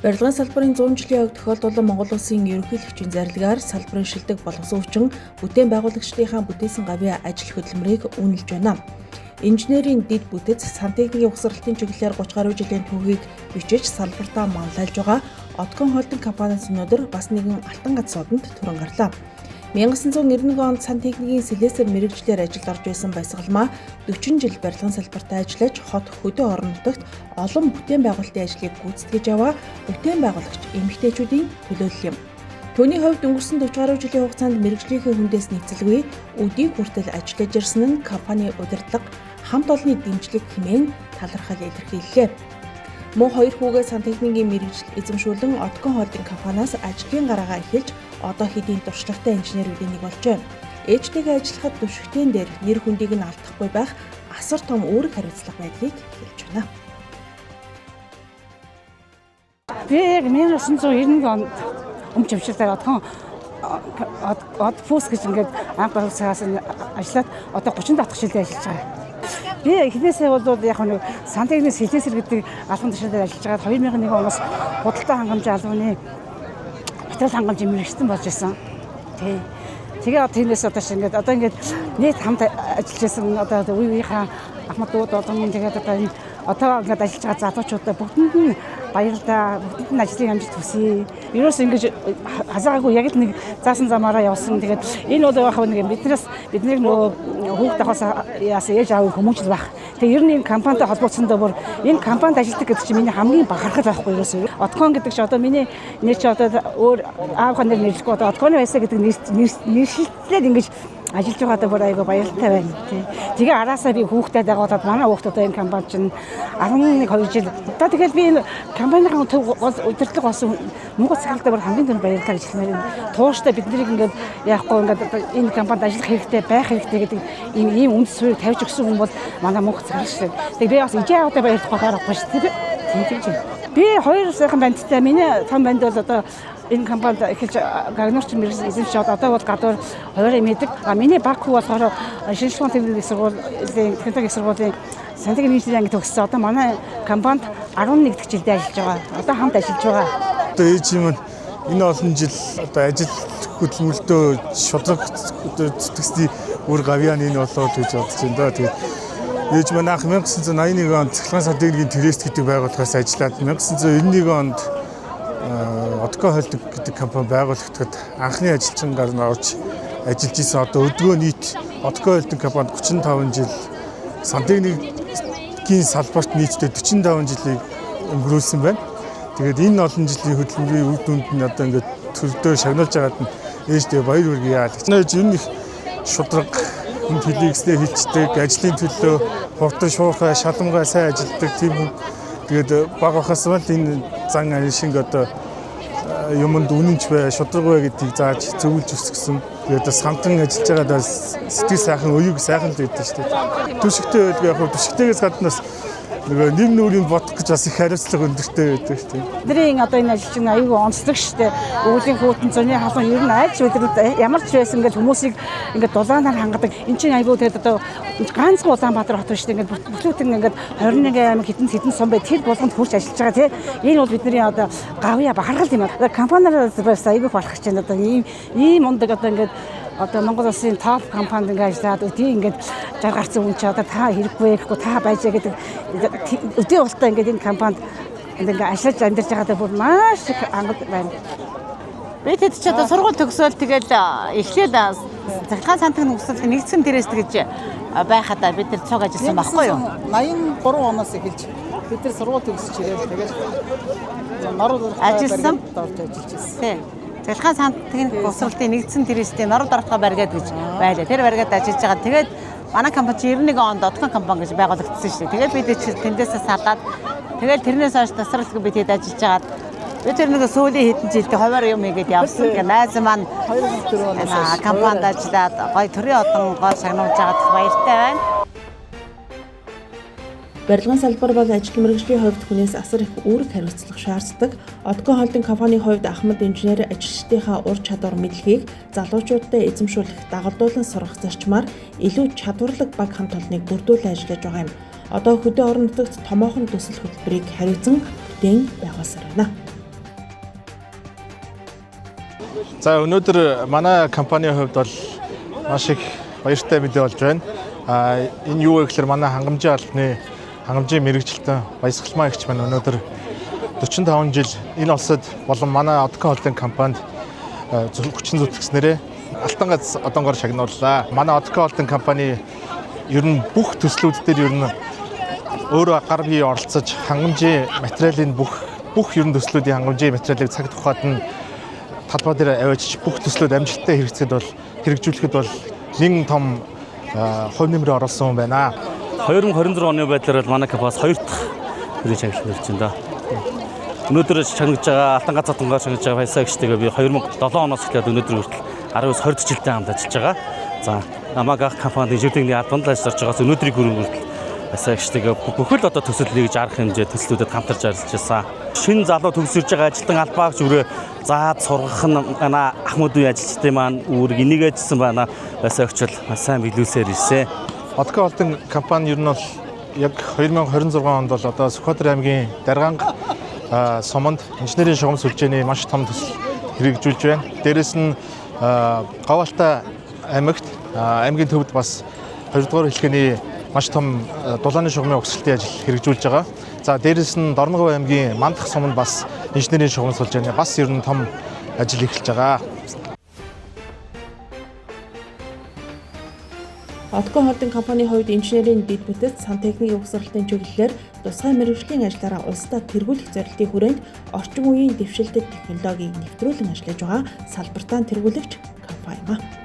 Барилгын салбарын 100 жилийн ог тохиолдуулан Монгол Улсын ерөнхийлөгчийн зарилгаар салбарын шилдэг боловсрууччин бүтээн байгуулагчдынхаа бүтээсэн гавьяа ажил хөдөлмөрийг үнэлж байна. Инженерийн дэд бүтэц сантехникийн угсралтын чиглэлээр 30 гаруй жилийн түүхийг бичиж салбартаа манлайлж байгаа Одкон холдинг компаниас өнөөдөр бас нэгэн алтан гац содонд түрэн гарлаа. 1991 онд сантехникийн слесарь мэргэжлэр ажилд орж байсан Баясгалмаа 40 жил барилгын салбартаа ажиллаж хот хөдөө орон нутагт олон бүтээн байгуулалтын ажлыг гүйцэтгэж яваа бүтээн байгуулагч эмэгтэйчүүдийн төлөөлөл юм. Түүний хувьд өнгөрсөн 40 гаруй жилийн хугацаанд мэргэжлийнхээ хүндээс нэгцэлгүй өдийг хүртэл ажиллаж ирсэн нь компани удирдлага хамт олонны дэмжлэг хэмээн талархал илэрхийллээ. Мөн хоёр хүүгээ сантехникийн мэргэжил эзэмшүүлэн Одкон холдинг компаниас ажлын гараагаа эхэлж одоо хэдийн туршлагатай инженерүүдийн нэг болжээ. Ээжтэйгээ ажиллахад түвшигтэн дээр нэр хүндийг нь алдахгүй байх асар том үүрэг хариуцлага байдгийг хэлж байна. Би 1991 онд өмчөвчтэй Одфус гэж ингээд анх байгууллагаас ажиллаад одоо 30 дахь жилдээ ажиллаж байгаа. Би эхнээсээ бол яг нэг сантехникийн слесарь гэдэг албан тушаалаар ажиллаж байгаа. 2001 оноос худалдаа хангамж албаны материал хангамж мэргэжсэн болж байсан. Тэгээ тэрнээс одоо ингээд нийт хамт ажиллаж байсан одоо үеийнхаа Ахмад дууд олон тэгээд одоо ингээд ажиллаж байгаа залуучуудаа бүгдэнд нь баярлалаа. Бүгдэнд нь ажлын амжилт хүсье. Ерөөс ингэж хазаагүй яг л нэг заасан замаараа явсан. Тэгээд энэ бол яг нэг бидний нөгөө хүүхд тахаас яасан ээж аав хүмүүжил байх. Тэгээ ер нь энэ компанитай холбооцсондоо бүр энэ компанид ажилладаг гэдэг чинь миний хамгийн бахархал байхгүй ерөөсөө. Одкон гэдэг чинь одоо миний нэр чи одоо өөр аавхаа нэр нэрлэхгүй одоо Одконы байсаа гэдэг нэршилтлээд ингэж ажиллаж байгаадаа бүр айгаа баяртай байна тий. Тэгээ араасаа би хүүхдэд дагуулад манай хүүхд одоо энэ компани чинь 11-2 жил. Одоо тэгэл би энэ компанийн удирдлага болсон мөнгө цагаалтаа бүр хамгийн түрүүнд баярлалаа гэж хэлмээр байна. Тууштай бид нарыг ингээд яахгүй ингээд энэ компанид ажиллах хэрэгтэй байх хэрэгтэй гэдэг ийм үнд суурийг тавьж өгсөн хүн бол манай мөнгө цагаалт шүү дээ. Тэгээ би бас ижээ аваад баярлах гарахгүй шүү дээ. Тийм. Би хоёр сайхан бандтай миний том банд бол одоо энэ компанид эхэлж гагнуурч мэргэжил эзэмшээд одоо бол гадуур хоёроо мэддэг. Миний баг хүү болохоор шинжилгээ техникийн сургуулийн сантехникийн инженерийн анги төгссөн. Одоо манай компанид 11 дахь жилдээ ажиллаж байгаа. Одоо хамт ажиллаж байгаа. Одоо ээж юм энэ олон жил одоо ажил хөдөлмөрлөлтөө шудраг зүтгэсний үр гавьяаны энэ болоод гэж бодож байна да. Тэгээд ээж маань анх 1981 онд цахилгаан сантехникийн Трест гэдэг байгууллагаас ажиллаад 1991 онд Одкон холдинг гэдэг компани байгуулагдахад анхны ажилчингаар нь орж ажиллаж исэн. Одоо өдгөө нийт Одкон холдинг компанид 35 жил сантехникийн салбарт нийтдээ 45 жилийг өнгөрүүлсэн байна. Тэгээд энэ олон жилийн хөдөлмөрийн үр дүнд нь одоо ингээд төлдөө шагнуулж байгаад нь ээжтэй баяр хүргэе яа. Нээж энэ их шудраг хүн төлөвлөснээ хилчдэг, ажлын төлөө хурдан шуурхай, шаламгай сайн ажилтдаг тийм хүн. Тэгээд баг ахаас л энэ зан аншинг одоо юмд үнэнч бай, шудраг бай гэдгийг зааж зөвлөж өсгсөн. Тэгээд самтан ажиллаж байгаад сэтгэл сайхан, өйг сайхан л байдаг шүү дээ. Түшигтэй байдаг яг түшигтэйгээс гадна бас нөгөө нэг нүрийн бодох гэж бас их хариуцлага өндөртэй байдаг шүү дээ. Бидний одоо энэ ажилчин аюулгүй онцлог шүү дээ. Өвлийн хүүтэн зөний халуун ер нь аль өдрөд ямар ч байсан ингээд хүмүүсийг ингээд дулаанаар хангадаг. Энд чинь аюул тэгээд одоо ганцхан Улаанбаатар хот шүү дээ. Ингээд бүтлүүтэн ингээд 21 аймаг хэдэн сон бай тэр болгонд хурж ажиллаж байгаа тийм. Энэ бол бидний одоо гавьяа бахархал юм аа. Компаниараа бас аюул болох гэж байна. Одоо ийм ундаг одоо ингээд одоо Монгол Улсын топ компанид ингээд ажиллаад өдөө ингээд жаргарцсан хүн чи одоо та хэрэггүй гэхгүй та байжээ гэдэг өдөө болтой ингээд энэ компанид ингээд ажиллаж амьдарч байгаадаа бүр маш их ангад байна. Би тэд чи одоо сургууль төгсөөл тэгэл эхлээд цахилгаан сантехникийн угсралтын нэгдсэн Трест гэж байхадаа бид нар цуг ажилласан байхгүй юу? 83 оноос эхэлж бид нар сургууль төгсөж ирээд тэгэл норд ажилласан орж ажиллаж байсан. Тийм. Цахилгаан сантехникийн угсралтын нэгдсэн Трестийн норд орохоо баригад гэж байлаа. Тэр баригад ажиллаж байгаа. Тэгээд манай компани 91 онд Одкон компани гэж байгуулагдсан шүү дээ. Тэгээд бид тэндээсээ салаад тэгээд тэрнээс хойш тасралтгүй бид хэд ажиллаж байгаад би тэр нэг сүүлийн хэдэн жилдээ хуваар юм игээд явсан. Ингээ найз маань 2004 оноос компанид ажиллаад гой төрийн одон гол шагнуулж байгаад баяртай байна. Барилгын салбар бол ажил мэргэжлийн хувьд хүнээс асар их үүрэг хариуцлага шаарддаг. Одкон холдинг компанийн хувьд Ахмад инженер ажилчдынхаа ур чадвар мэдлэгийг залуучуудад эзэмшүүлэх, дагалдуулан сургах зарчмаар илүү чадварлаг баг хамт олныг бүрдүүлэн ажиллаж байгаа юм. Одоо хөдөө орон нутагт томоохон төсөл хөтөлбөрийг хариуцсан бүтээн байгуулсаар байна. За өнөөдөр манай компанийн хувьд бол маш их баяртай мэдээ болж байна. Энэ юу вэ гэхээр манай хангамжийн албаны хангамжийн мэрэгчлэлтэн Баясгалмаа эгч маань өнөөдөр 45 жил энэ улсад болон манай Одкон холдинг компанид хүчин зүтгэснээрээ алтан гац одонгоор шагнууллаа. Манай Одкон холдинг компани ер нь бүх төслүүд дээр ер нь өөрөө гар бие оролцож хангамжийн материалын бүх ер нь төслүүдийн хангамжийн материалыг цаг тухайд нь талбай дээр аваачиж бүх төслүүд амжилттай хэрэгжүүлэхэд бол нэг том хувь нэмрээ оруулсан юм байна. 2026 оны байдлаар бол манай компаниас 2 дахь хэрэг чангалт нэрч байна. Өнөөдөр чангаж байгаа алтан гац одонгоор чангаж байгаа Баясагчтэйгээ би 2007 оноос эхлээд өнөөдөр хүртэл 19-20 жилдээ хамт ажиллаж байгаа. За намайг ах компанид инженерийн албанд ажиллаж байгаас өнөөдрийг хүртэл Баясагчтэйгээ бүхэл одоо төсөл нэгж арах хэмжээ төслүүдэд хамтарч ажиллаж байсан. Шинэ залуу төгсөж байгаа ажилтан албаагч өрөө заад сургах нь манай ахмад үе ажилчтай маань үүрэг энийг ажилласан байна. Баясагч бол сайн биелүүлсээр ирсэн. Одкон холдинг компани ер нь бол яг 2026 онд бол одоо Сүхбаатар аймгийн Дарганга суманд инженерийн шугам сүлжээний маш том төсөл хэрэгжүүлж байна. Дээрээс нь Говьалтай аймагт аймгийн төвд бас 2 дугаар хэлхээний маш том дулааны шугамын угсралтын ажил хэрэгжүүлж байгаа. За дээрээс нь Дорногов аймгийн Мандах суманд бас инженерийн шугам сүлжээний бас ер нь том ажил эхэлж байгаа. Одкон холдинг компанийн хувьд инженерийн дэд бүтэц, сантехникийн угсралтын чиглэлээр тусгай мэргэжлийн ажлаараа улсдаа тэргүүлэх зорилтын хүрээнд орчин үеийн дэвшилтэт технологиг нэвтрүүлэн ажиллаж байгаа салбартаа тэргүүлэгч компани юм.